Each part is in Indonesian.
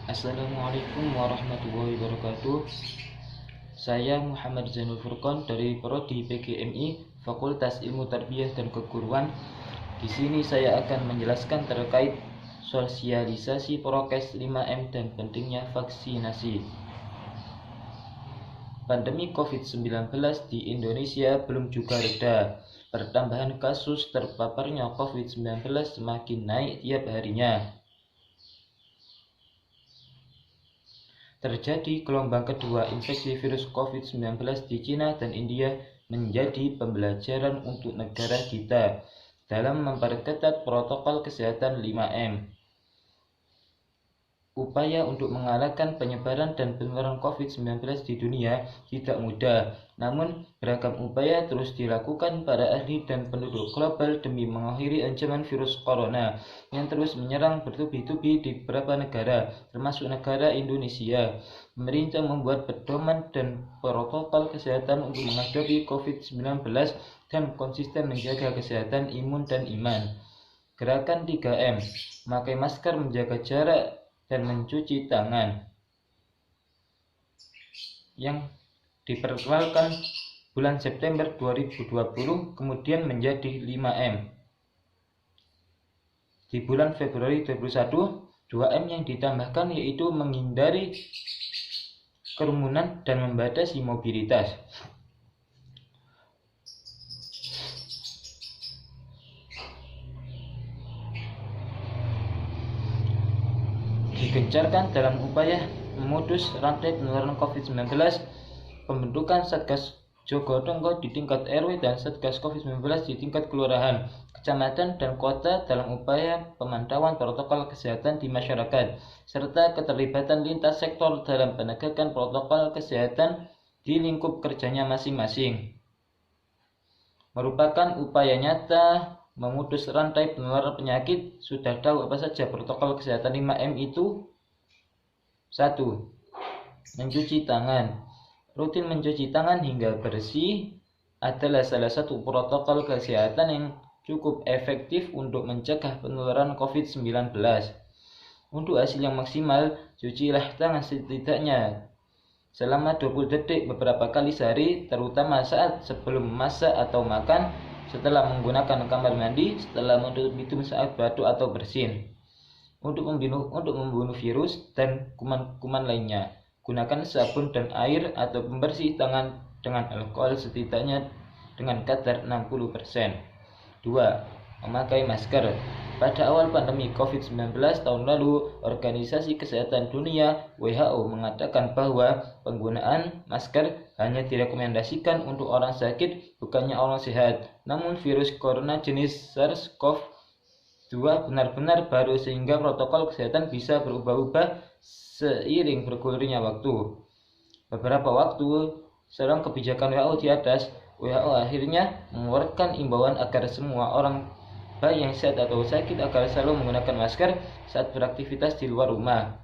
Assalamualaikum warahmatullahi wabarakatuh. Saya Muhammad Zainul Furqon dari Prodi PGMI Fakultas Ilmu Tarbiyah dan Keguruan. Di sini saya akan menjelaskan terkait sosialisasi prokes 5M dan pentingnya vaksinasi. Pandemi COVID-19 di Indonesia belum juga reda. Pertambahan kasus terpaparnya COVID-19 semakin naik tiap harinya. Terjadi gelombang kedua infeksi virus COVID-19 di Cina dan India menjadi pembelajaran untuk negara kita dalam memperketat protokol kesehatan 5M. Upaya untuk mengalahkan penyebaran dan penularan COVID-19 di dunia tidak mudah, namun beragam upaya terus dilakukan para ahli dan penduduk global demi mengakhiri ancaman virus corona yang terus menyerang bertubi-tubi di beberapa negara, termasuk negara Indonesia. Pemerintah membuat pedoman dan protokol kesehatan untuk menghadapi COVID-19 dan konsisten menjaga kesehatan imun dan iman. Gerakan 3M, memakai masker, menjaga jarak, dan mencuci tangan yang diperkenalkan bulan September 2020 kemudian menjadi 5M. Di bulan Februari 2021, 2M yang ditambahkan yaitu menghindari kerumunan dan membatasi mobilitas. Digencarkan dalam upaya memutus rantai penularan COVID-19, pembentukan Satgas Jogodonggo di tingkat RW dan Satgas COVID-19 di tingkat kelurahan, kecamatan, dan kota dalam upaya pemantauan protokol kesehatan di masyarakat, serta keterlibatan lintas sektor dalam penegakan protokol kesehatan di lingkup kerjanya masing-masing. Merupakan upaya nyata memutus rantai penularan penyakit. Sudah tahu apa saja protokol kesehatan 5M itu? 1. Mencuci tangan. Rutin mencuci tangan hingga bersih adalah salah satu protokol kesehatan yang cukup efektif untuk mencegah penularan COVID-19. Untuk hasil yang maksimal, cucilah tangan setidaknya selama 20 detik beberapa kali sehari, terutama saat sebelum masak atau makan, setelah menggunakan kamar mandi, setelah menutup hidung saat batuk atau bersin. Untuk membunuh virus dan kuman-kuman lainnya, gunakan sabun dan air atau pembersih tangan dengan alkohol setidaknya dengan kadar 60%. 2. Memakai masker. Pada awal pandemi COVID-19 tahun lalu, Organisasi Kesehatan Dunia (WHO) mengatakan bahwa penggunaan masker hanya direkomendasikan untuk orang sakit, bukannya orang sehat. Namun virus corona jenis SARS-CoV-2 benar-benar baru sehingga protokol kesehatan bisa berubah-ubah seiring bergulirnya waktu. Beberapa waktu selang kebijakan WHO di atas, WHO akhirnya mengeluarkan imbauan agar semua orang, baik yang sehat atau sakit, agar selalu menggunakan masker saat beraktivitas di luar rumah.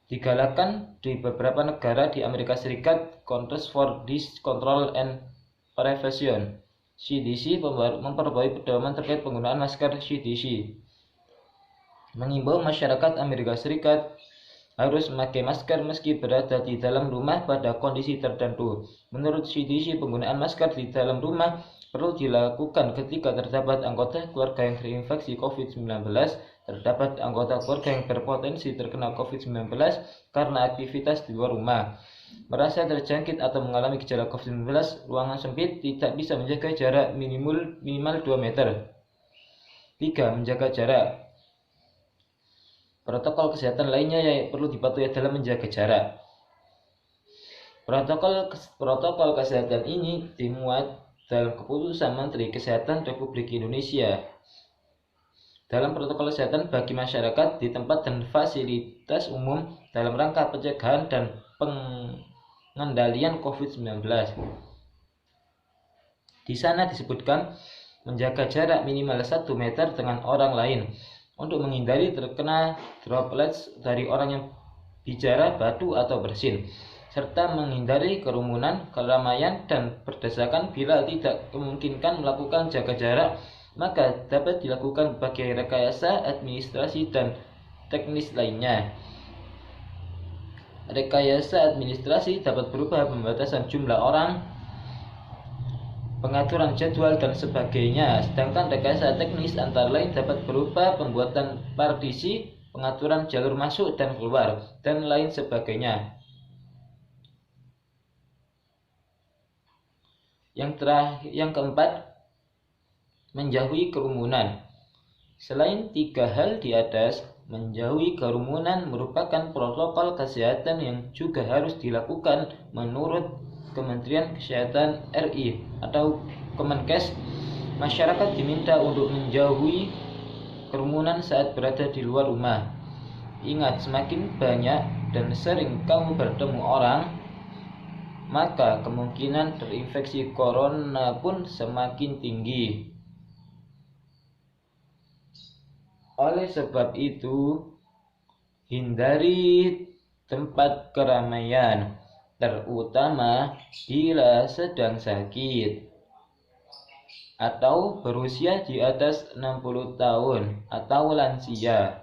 Digalakkan di beberapa negara di Amerika Serikat, Centers for Disease Control and Prevention (CDC) memperbarui pedoman terkait penggunaan masker. CDC mengimbau masyarakat Amerika Serikat harus memakai masker meski berada di dalam rumah pada kondisi tertentu. Menurut CDC, penggunaan masker di dalam rumah perlu dilakukan ketika terdapat anggota keluarga yang terinfeksi COVID-19, terdapat anggota keluarga yang berpotensi terkena COVID-19 karena aktivitas di luar rumah, merasa terjangkit atau mengalami gejala COVID-19, ruangan sempit, tidak bisa menjaga jarak minimal 2 meter. 3. Menjaga jarak. Protokol kesehatan lainnya yang perlu dipatuhi dalam menjaga jarak. Protokol kesehatan ini dimuat dalam keputusan Menteri Kesehatan Republik Indonesia dalam protokol kesehatan bagi masyarakat di tempat dan fasilitas umum dalam rangka pencegahan dan pengendalian COVID-19. Di sana disebutkan menjaga jarak minimal 1 meter dengan orang lain untuk menghindari terkena droplets dari orang yang bicara, batuk, atau bersin, serta menghindari kerumunan, keramaian, dan berdesakan. Bila tidak memungkinkan melakukan jaga jarak, maka dapat dilakukan berbagai rekayasa administrasi dan teknis lainnya. Rekayasa administrasi dapat berupa pembatasan jumlah orang, pengaturan jadwal, dan sebagainya. Sedangkan rekayasa teknis antara lain dapat berupa pembuatan partisi, pengaturan jalur masuk dan keluar, dan lain sebagainya. Yang keempat, menjauhi kerumunan. Selain 3 hal di atas, menjauhi kerumunan merupakan protokol kesehatan yang juga harus dilakukan menurut Kementerian Kesehatan RI atau Kemenkes. Masyarakat diminta untuk menjauhi kerumunan saat berada di luar rumah. Ingat, semakin banyak dan sering kamu bertemu orang, maka kemungkinan terinfeksi corona pun semakin tinggi. Oleh sebab itu, hindari tempat keramaian, terutama bila sedang sakit atau berusia di atas 60 tahun atau lansia.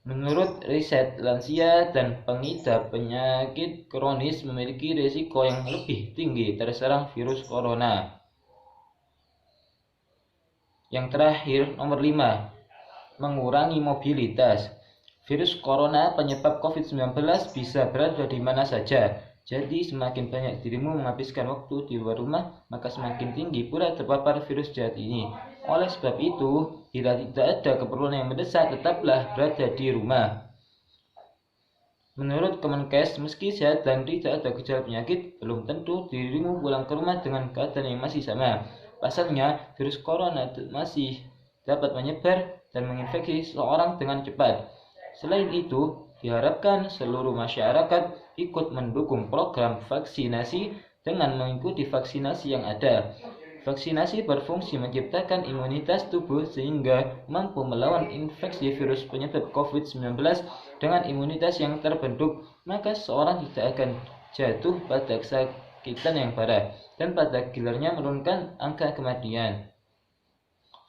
Menurut riset, lansia dan pengidap penyakit kronis memiliki risiko yang lebih tinggi terserang virus corona. Yang terakhir, nomor 5, mengurangi mobilitas. Virus corona penyebab COVID-19 bisa berada di mana saja. Jadi semakin banyak dirimu menghabiskan waktu di luar rumah, maka semakin tinggi pula terpapar virus jahat ini. Oleh sebab itu, bila tidak ada keperluan yang mendesak, tetaplah berada di rumah. Menurut Kemenkes, meski sehat dan tidak ada gejala penyakit, belum tentu dirimu pulang ke rumah dengan keadaan yang masih sama. Pasalnya, virus corona masih dapat menyebar dan menginfeksi seseorang dengan cepat. Selain itu, diharapkan seluruh masyarakat ikut mendukung program vaksinasi dengan mengikuti vaksinasi yang ada. Vaksinasi berfungsi menciptakan imunitas tubuh sehingga mampu melawan infeksi virus penyebab COVID-19. Dengan imunitas yang terbentuk, maka seorang tidak akan jatuh pada kesakitan yang parah dan pada gilirannya menurunkan angka kematian.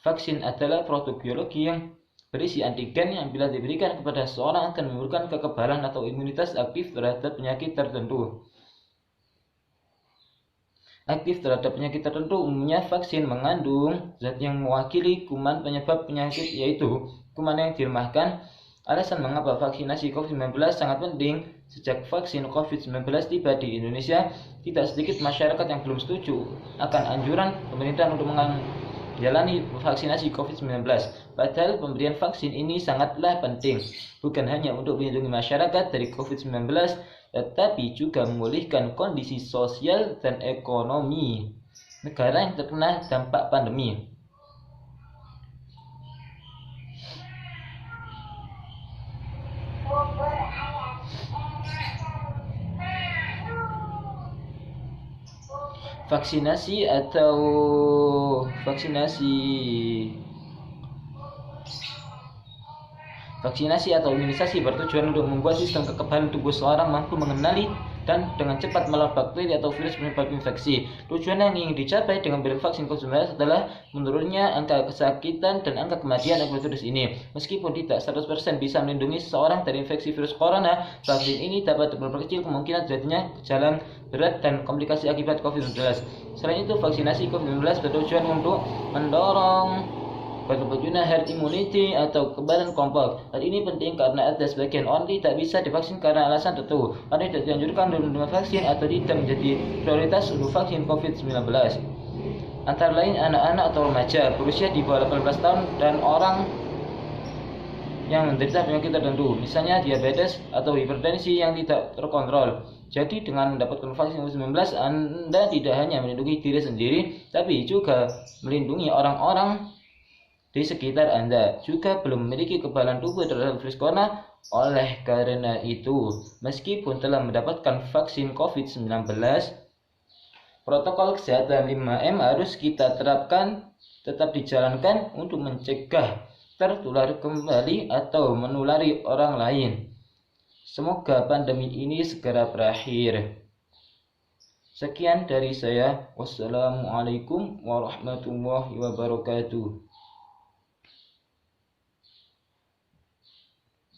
Vaksin adalah produk biologi yang berisi antigen yang bila diberikan kepada seorang akan menimbulkan kekebalan atau imunitas aktif terhadap penyakit tertentu. Umumnya vaksin mengandung zat yang mewakili kuman penyebab penyakit, yaitu kuman yang dilemahkan. Alasan mengapa vaksinasi COVID-19 sangat penting: sejak vaksin COVID-19 tiba di Indonesia, tidak sedikit masyarakat yang belum setuju akan anjuran pemerintah untuk menjalani vaksinasi COVID-19. Padahal pemberian vaksin ini sangatlah penting, bukan hanya untuk melindungi masyarakat dari COVID-19, tetapi juga memulihkan kondisi sosial dan ekonomi negara yang terkena dampak pandemi. Vaksinasi atau imunisasi bertujuan untuk membuat sistem kekebalan tubuh seorang mampu mengenali dan dengan cepat melawan bakteri atau virus penyebab infeksi. Tujuan yang ingin dicapai dengan pemberian vaksin COVID-19 adalah menurunnya angka kesakitan dan angka kematian akibat virus ini. Meskipun tidak 100% bisa melindungi seseorang dari infeksi virus corona, vaksin ini dapat memperkecil kemungkinan terjadinya gejala berat dan komplikasi akibat COVID-19. Selain itu, vaksinasi COVID-19 bertujuan untuk mendorong terwujudnya herd immunity atau kekebalan kelompok. Hal ini penting karena ada sebagian orang tidak bisa divaksin karena alasan tertentu, karena tidak dianjurkan untuk menerima vaksin atau tidak menjadi prioritas untuk vaksin COVID-19. Antara lain anak-anak atau remaja berusia di bawah 18 tahun dan orang yang menderita penyakit tertentu, misalnya diabetes atau hipertensi yang tidak terkontrol. Jadi dengan mendapatkan vaksin COVID-19, Anda tidak hanya melindungi diri sendiri, tapi juga melindungi orang-orang di sekitar Anda juga belum memiliki kekebalan tubuh terhadap virus corona. Oleh karena itu, meskipun telah mendapatkan vaksin COVID-19, protokol kesehatan 5M harus kita terapkan, tetap dijalankan untuk mencegah tertular kembali atau menulari orang lain. Semoga pandemi ini segera berakhir. Sekian dari saya. Wassalamualaikum warahmatullahi wabarakatuh.